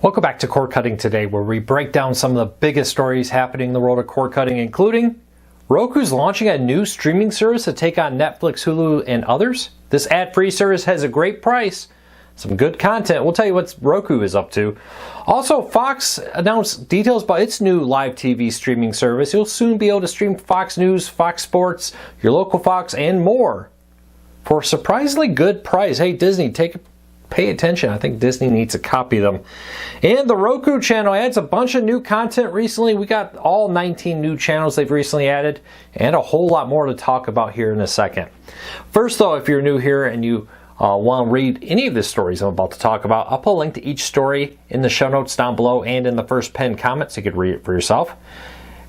Welcome back to Cord Cutting Today, where we break down some of the biggest stories happening in the world of cord cutting, including Roku's launching a new streaming service to take on Netflix, Hulu, and others. This ad-free service has a great price, some good content. We'll tell you what Roku is up to. Also, Fox announced details about its new live TV streaming service. You'll soon be able to stream Fox News, Fox Sports, your local Fox, and more for a surprisingly good price. Hey, Disney, pay attention. I think Disney needs to copy them. And the Roku channel adds a bunch of new content recently. We got all 19 new channels they've recently added and a whole lot more to talk about here in a second. First though, if you're new here and you want to read any of the stories I'm about to talk about, I'll put a link to each story in the show notes down below and in the first pinned comment so you can read it for yourself.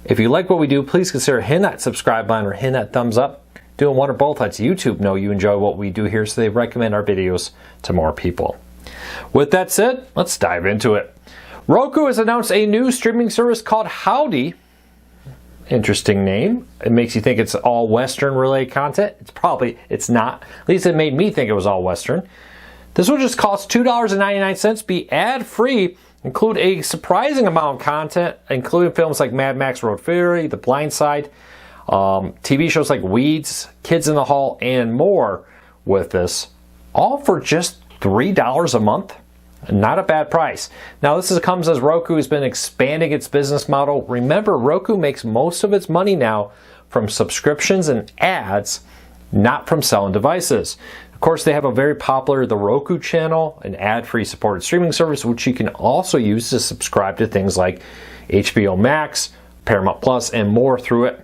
If you like what we do, please consider hitting that subscribe button or hitting that thumbs up. Doing one or both lets YouTube know you enjoy what we do here, so they recommend our videos to more people. With that said, let's dive into it. Roku has announced a new streaming service called Howdy. Interesting name. It makes you think it's all Western related content. It's not. At least it made me think it was all Western. This will just cost $2.99, be ad-free, include a surprising amount of content, including films like Mad Max Road Fury, The Blind Side, TV shows like Weeds, Kids in the Hall, and more with this, all for just $3 a month. Not a bad price. Now this comes as Roku has been expanding its business model. Remember, Roku makes most of its money now from subscriptions and ads, not from selling devices. Of course, they have a very popular The Roku channel, an ad-free supported streaming service, which you can also use to subscribe to things like HBO Max, Paramount Plus, and more through it.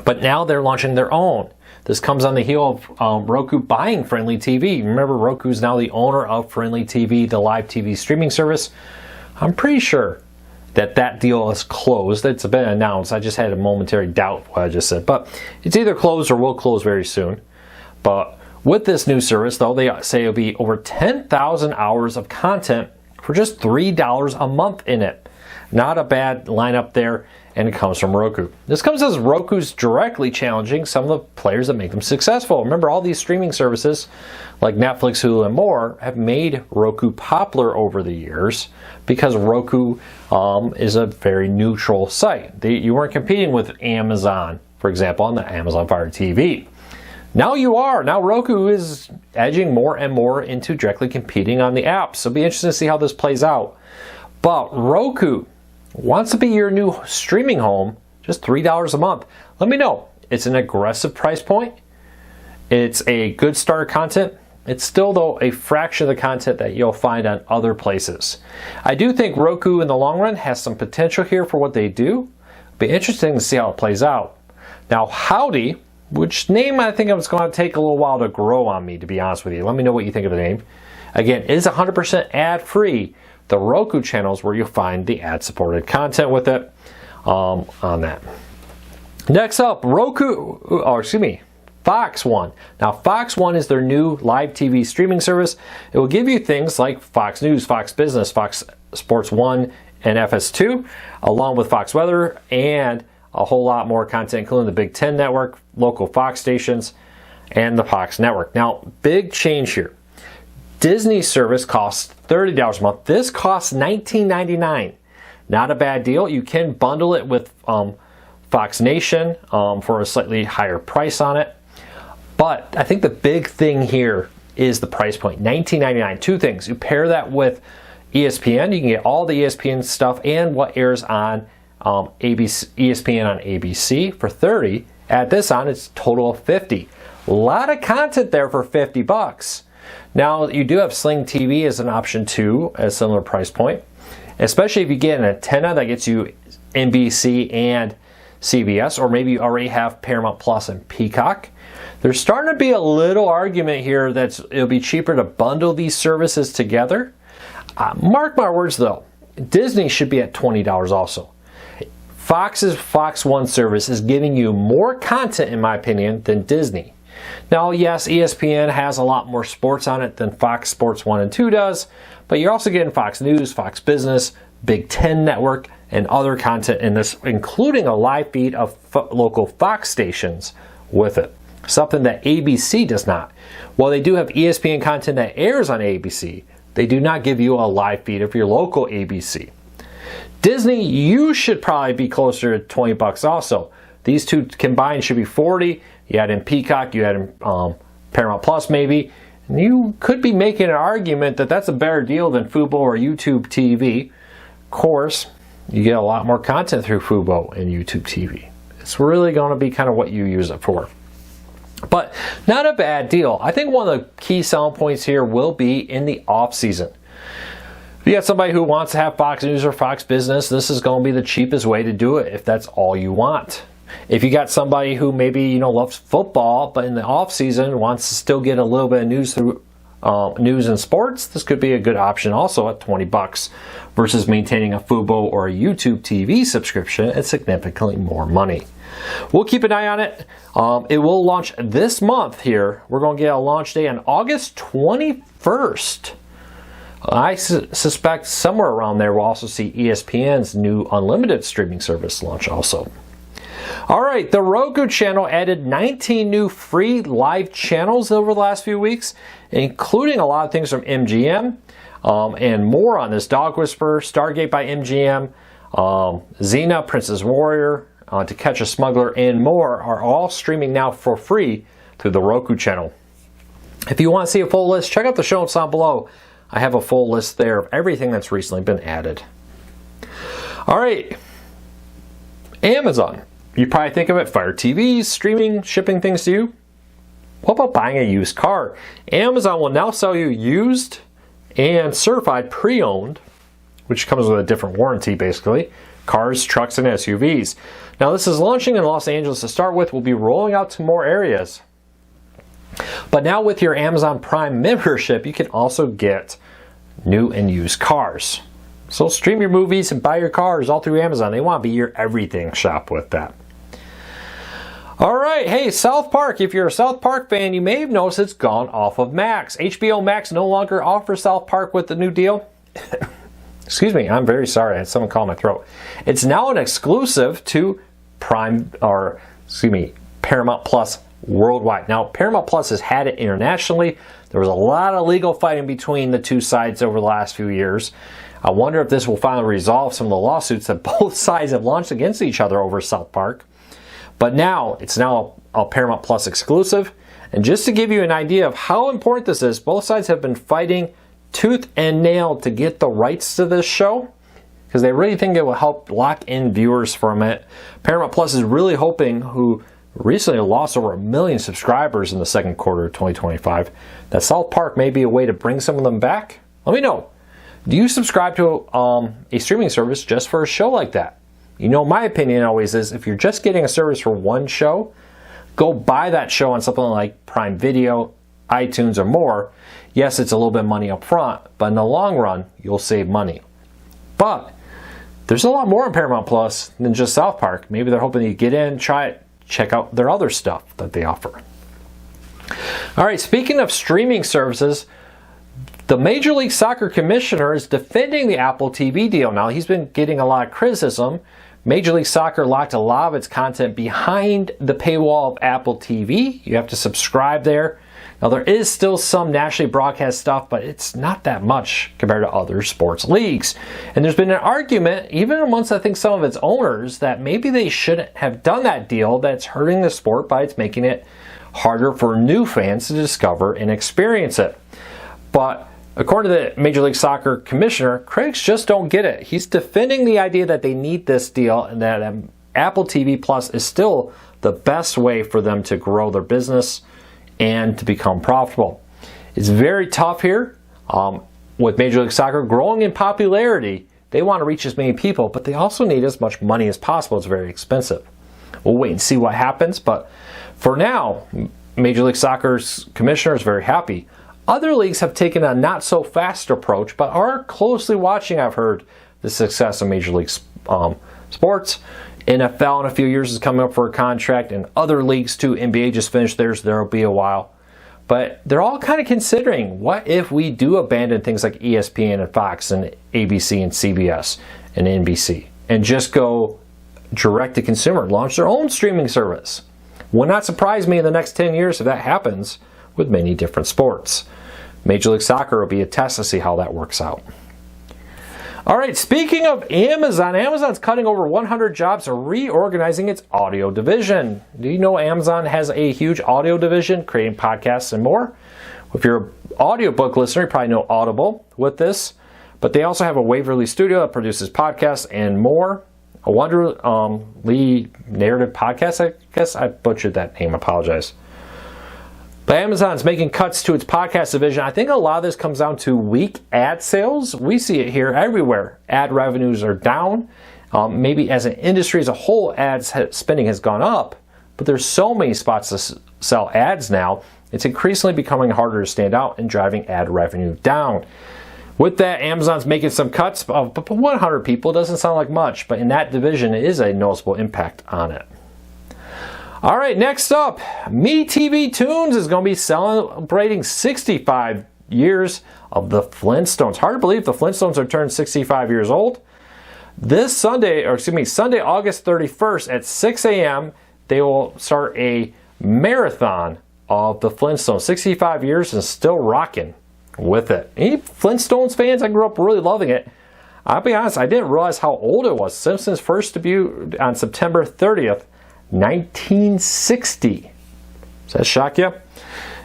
But now they're launching their own. This comes on the heel of Roku buying Friendly TV. Remember, Roku is now the owner of Friendly TV, the live TV streaming service. I'm pretty sure that deal is closed. It's been announced. I just had a momentary doubt what I just said. But it's either closed or will close very soon. But with this new service, though, they say it'll be over 10,000 hours of content for just $3 a month in it. Not a bad lineup there, and it comes from Roku. This comes as Roku's directly challenging some of the players that make them successful. Remember, all these streaming services like Netflix, Hulu, and more have made Roku popular over the years because Roku is a very neutral site. You weren't competing with Amazon, for example, on the Amazon Fire TV. Now you are. Now Roku is edging more and more into directly competing on the apps. So it'll be interesting to see how this plays out. But Roku wants to be your new streaming home, just $3 a month. Let me know. It's an aggressive price point. It's a good starter content. It's still, though, a fraction of the content that you'll find on other places. I do think Roku in the long run has some potential here for what they do. It'll be interesting to see how it plays out. Now, Howdy, which name I think it's going to take a little while to grow on me, to be honest with you. Let me know what you think of the name. Again, it is 100% ad-free. The Roku channels where you'll find the ad-supported content with it on that. Next up, Fox One. Now, Fox One is their new live TV streaming service. It will give you things like Fox News, Fox Business, Fox Sports 1, and FS2, along with Fox Weather and a whole lot more content, including the Big Ten Network, local Fox stations, and the Fox Network. Now, big change here. Disney's service costs $30 a month. This costs $19.99. Not a bad deal. You can bundle it with Fox Nation for a slightly higher price on it. But I think the big thing here is the price point, $19.99. Two things. You pair that with ESPN. You can get all the ESPN stuff and what airs on ESPN on ABC for $30. Add this on, it's a total of $50. A lot of content there for $50. Now, you do have Sling TV as an option too, at a similar price point. Especially if you get an antenna that gets you NBC and CBS, or maybe you already have Paramount Plus and Peacock. There's starting to be a little argument here that it'll be cheaper to bundle these services together. Mark my words though, Disney should be at $20 also. Fox's Fox One service is giving you more content, in my opinion, than Disney. Now, yes, ESPN has a lot more sports on it than Fox Sports 1 and 2 does, but you're also getting Fox News, Fox Business, Big Ten Network, and other content in this, including a live feed of local Fox stations with it. Something that ABC does not. While they do have ESPN content that airs on ABC, They do not give you a live feed of your local ABC. Disney, you should probably be closer to $20 also. These two combined should be $40. You add in Peacock, you add in Paramount Plus maybe. And you could be making an argument that that's a better deal than Fubo or YouTube TV. Of course, you get a lot more content through Fubo and YouTube TV. It's really going to be kind of what you use it for. But not a bad deal. I think one of the key selling points here will be in the off season. If you got somebody who wants to have Fox News or Fox Business, this is going to be the cheapest way to do it if that's all you want. If you got somebody who maybe loves football, but in the off season wants to still get a little bit of news through news and sports, this could be a good option also at $20 versus maintaining a Fubo or a YouTube TV subscription at significantly more money. We'll keep an eye on it. It will launch this month here. We're going to get a launch day on August 21st. I suspect somewhere around there we'll also see ESPN's new unlimited streaming service launch also. Alright, the Roku channel added 19 new free live channels over the last few weeks, including a lot of things from MGM, and more on this. Dog Whisperer, Stargate by MGM, Xena, Princess Warrior, To Catch a Smuggler, and more are all streaming now for free through the Roku channel. If you want to see a full list, check out the show notes down below. I have a full list there of everything that's recently been added. Alright, Amazon. You probably think of it, Fire TVs, streaming, shipping things to you. What about buying a used car? Amazon will now sell you used and certified pre-owned, which comes with a different warranty basically, cars, trucks, and SUVs. Now this is launching in Los Angeles to start with. We'll be rolling out to more areas. But now with your Amazon Prime membership, you can also get new and used cars. So stream your movies and buy your cars all through Amazon. They want to be your everything shop with that. Alright, hey, South Park. If you're a South Park fan, you may have noticed it's gone off of Max. HBO Max no longer offers South Park with the new deal. Excuse me, I'm very sorry. I had someone call my throat. It's now an exclusive to Paramount Plus worldwide. Now, Paramount Plus has had it internationally. There was a lot of legal fighting between the two sides over the last few years. I wonder if this will finally resolve some of the lawsuits that both sides have launched against each other over South Park. But now, it's now a Paramount Plus exclusive. And just to give you an idea of how important this is, both sides have been fighting tooth and nail to get the rights to this show, because they really think it will help lock in viewers from it. Paramount Plus is really hoping, who recently lost over 1 million subscribers in the second quarter of 2025, that South Park may be a way to bring some of them back. Let me know. Do you subscribe to a streaming service just for a show like that? My opinion always is, if you're just getting a service for one show, go buy that show on something like Prime Video, iTunes, or more. Yes, it's a little bit of money up front, but in the long run, you'll save money. But there's a lot more on Paramount Plus than just South Park. Maybe they're hoping you get in, try it, check out their other stuff that they offer. Alright, speaking of streaming services, the Major League Soccer Commissioner is defending the Apple TV deal. Now, he's been getting a lot of criticism. Major League Soccer locked a lot of its content behind the paywall of Apple TV. You have to subscribe there. Now, there is still some nationally broadcast stuff, but it's not that much compared to other sports leagues. And there's been an argument, even amongst, I think, some of its owners, that maybe they shouldn't have done that deal, that's hurting the sport by it's making it harder for new fans to discover and experience it. But according to the Major League Soccer Commissioner, critics just don't get it. He's defending the idea that they need this deal and that Apple TV Plus is still the best way for them to grow their business and to become profitable. It's very tough here. With Major League Soccer growing in popularity, they want to reach as many people, but they also need as much money as possible. It's very expensive. We'll wait and see what happens, but for now, Major League Soccer's commissioner is very happy. Other leagues have taken a not-so-fast approach, but are closely watching, I've heard, the success of Major League Sports. NFL in a few years is coming up for a contract, and other leagues too. NBA just finished theirs. There will be a while. But they're all kind of considering, what if we do abandon things like ESPN and Fox and ABC and CBS and NBC and just go direct to consumer, launch their own streaming service? Would not surprise me in the next 10 years if that happens with many different sports. Major League Soccer will be a test to see how that works out. All right, speaking of Amazon, Amazon's cutting over 100 jobs or reorganizing its audio division. Do you know Amazon has a huge audio division, creating podcasts and more? If you're an audiobook listener, you probably know Audible with this. But they also have a Waverly studio that produces podcasts and more. A Wonderly narrative podcast, I guess I butchered that name, I apologize. But Amazon's making cuts to its podcast division. I think a lot of this comes down to weak ad sales. We see it here everywhere. Ad revenues are down. Maybe as an industry as a whole, ad spending has gone up. But there's so many spots to sell ads now, it's increasingly becoming harder to stand out and driving ad revenue down. With that, Amazon's making some cuts of 100 people. It doesn't sound like much, but in that division, it is a noticeable impact on it. All right, next up, MeTV Tunes is going to be celebrating 65 years of the Flintstones. Hard to believe the Flintstones are turned 65 years old. This Sunday, Sunday, August 31st at 6 a.m., they will start a marathon of the Flintstones. 65 years and still rocking with it. Any Flintstones fans? I grew up really loving it. I'll be honest, I didn't realize how old it was. Simpsons first debuted on September 30th, 1960. Does that shock you?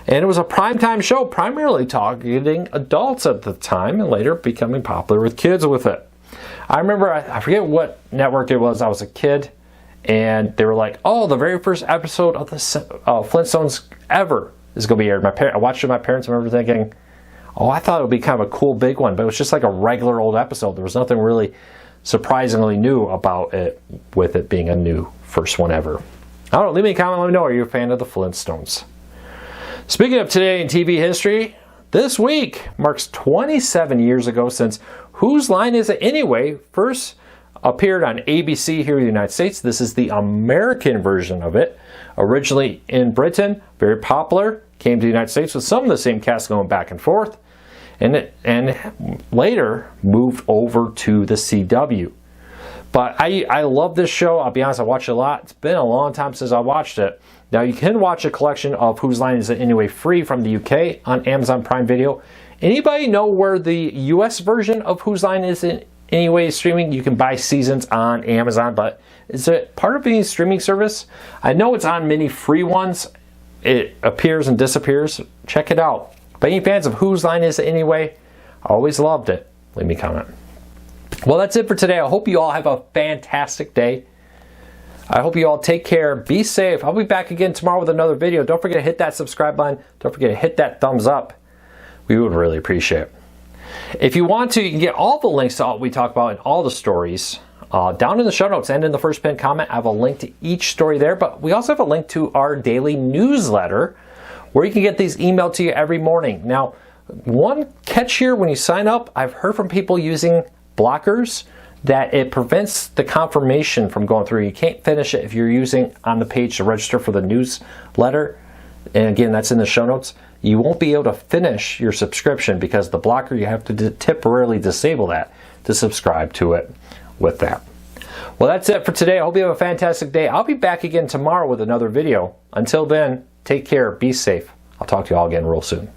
And it was a primetime show, primarily targeting adults at the time, and later becoming popular with kids with it. I remember, I forget what network it was, I was a kid, and they were like, oh, the very first episode of the Flintstones ever is going to be aired. I watched it with my parents. I remember thinking, oh, I thought it would be kind of a cool big one, but it was just like a regular old episode. There was nothing really surprisingly new about it, with it being a new first one ever. I don't know, leave me a comment, let me know, are you a fan of the Flintstones? Speaking of today in TV history, this week marks 27 years ago since Whose Line Is It Anyway first appeared on ABC here in the United States. This is the American version of it. Originally in Britain, very popular, came to the United States with some of the same cast going back and forth, and later moved over to the CW. But I love this show. I'll be honest, I watched it a lot. It's been a long time since I watched it. Now you can watch a collection of Whose Line Is It Anyway free from the UK on Amazon Prime Video. Anybody know where the US version of Whose Line Is It Anyway is streaming? You can buy seasons on Amazon, but is it part of any streaming service? I know it's on many free ones. It appears and disappears. Check it out. But any fans of Whose Line Is It Anyway? I always loved it. Leave me a comment. Well, that's it for today. I hope you all have a fantastic day. I hope you all take care. Be safe. I'll be back again tomorrow with another video. Don't forget to hit that subscribe button. Don't forget to hit that thumbs up. We would really appreciate it. If you want to, you can get all the links to all we talk about and all the stories down in the show notes and in the first pinned comment. I have a link to each story there, but we also have a link to our daily newsletter where you can get these emailed to you every morning. Now, one catch here when you sign up, I've heard from people using blockers that it prevents the confirmation from going through. You can't finish it if you're using on the page to register for the newsletter. And again, that's in the show notes. You won't be able to finish your subscription because the blocker, you have to temporarily disable that to subscribe to it with that. Well, that's it for today. I hope you have a fantastic day. I'll be back again tomorrow with another video. Until then, take care, be safe. I'll talk to you all again real soon.